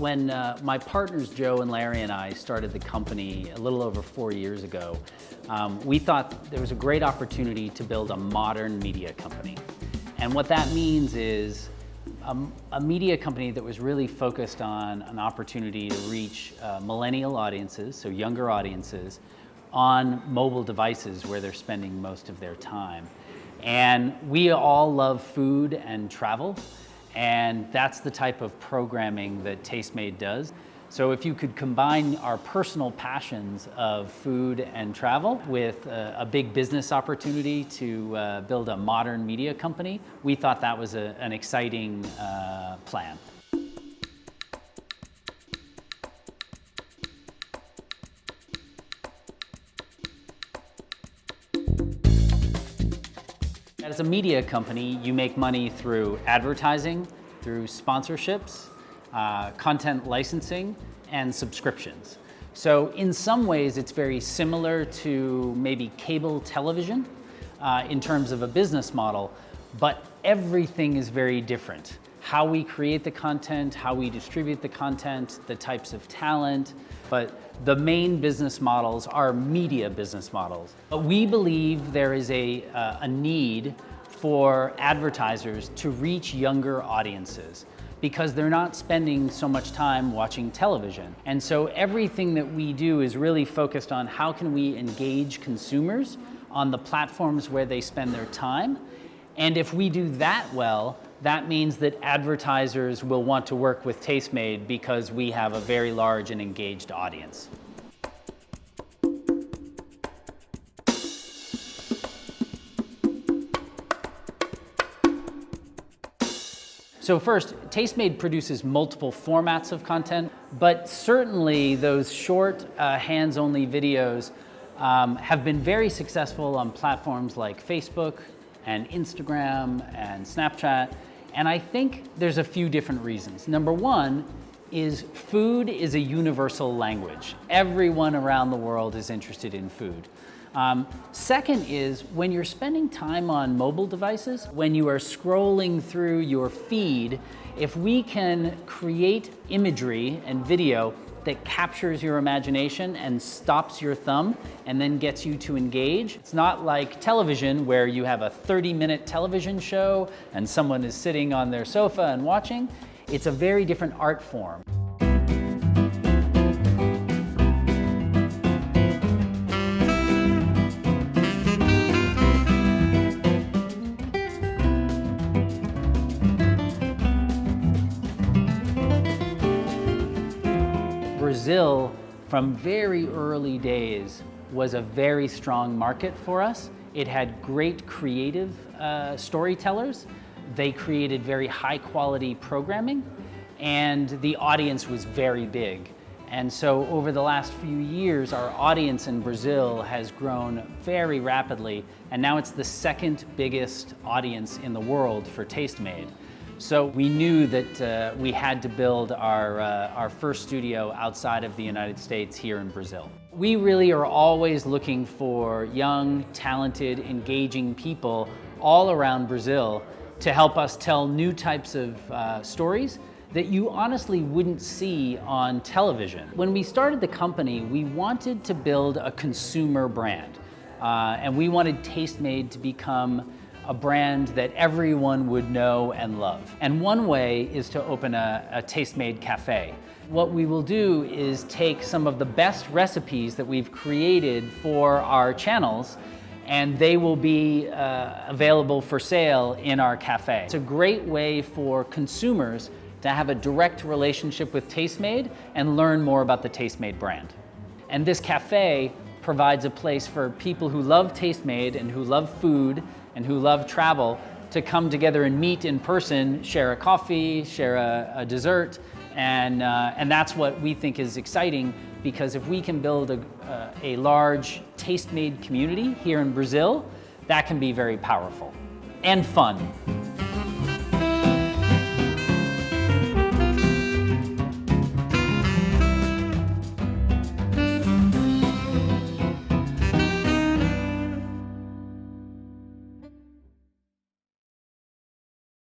When my partners Joe and Larry and I started the company a little over 4 years ago, we thought there was a great opportunity to build a modern media company. And what that means is a media company that was really focused on an opportunity to reach millennial audiences, so younger audiences, on mobile devices where they're spending most of their time. And we all love food and travel, and that's the type of programming that Tastemade does. So if you could combine our personal passions of food and travel with a big business opportunity to build a modern media company, we thought that was an exciting plan. As a media company, you make money through advertising, through sponsorships, content licensing, and subscriptions. So in some ways, it's very similar to maybe cable television in terms of a business model, but everything is very different. How we create the content, how we distribute the content, the types of talent, but the main business models are media business models. But we believe there is a need for advertisers to reach younger audiences because they're not spending so much time watching television. And so everything that we do is really focused on how can we engage consumers on the platforms where they spend their time. And if we do that well, that means that advertisers will want to work with Tastemade because we have a very large and engaged audience. So first, Tastemade produces multiple formats of content, but certainly those short, hands-only videos have been very successful on platforms like Facebook and Instagram and Snapchat. And I think there's a few different reasons. Number one is food is a universal language. Everyone around the world is interested in food. Second is when you're spending time on mobile devices, when you are scrolling through your feed, if we can create imagery and video that captures your imagination and stops your thumb and then gets you to engage. It's not like television where you have a 30-minute television show and someone is sitting on their sofa and watching. It's a very different art form. Brazil, from very early days, was a very strong market for us. It had great creative storytellers. They created very high quality programming, and the audience was very big. And so over the last few years, our audience in Brazil has grown very rapidly, and now it's the second biggest audience in the world for Tastemade. So we knew that we had to build our first studio outside of the United States here in Brazil. We really are always looking for young, talented, engaging people all around Brazil to help us tell new types of stories that you honestly wouldn't see on television. When we started the company, we wanted to build a consumer brand, and we wanted Tastemade to become a brand that everyone would know and love. And one way is to open a Tastemade Café. What we will do is take some of the best recipes that we've created for our channels, and they will be available for sale in our cafe. It's a great way for consumers to have a direct relationship with Tastemade and learn more about the Tastemade brand. And this cafe provides a place for people who love Tastemade and who love food and who love travel to come together and meet in person, share a coffee, share a dessert, and that's what we think is exciting, because if we can build a large Tastemade community here in Brazil, that can be very powerful and fun.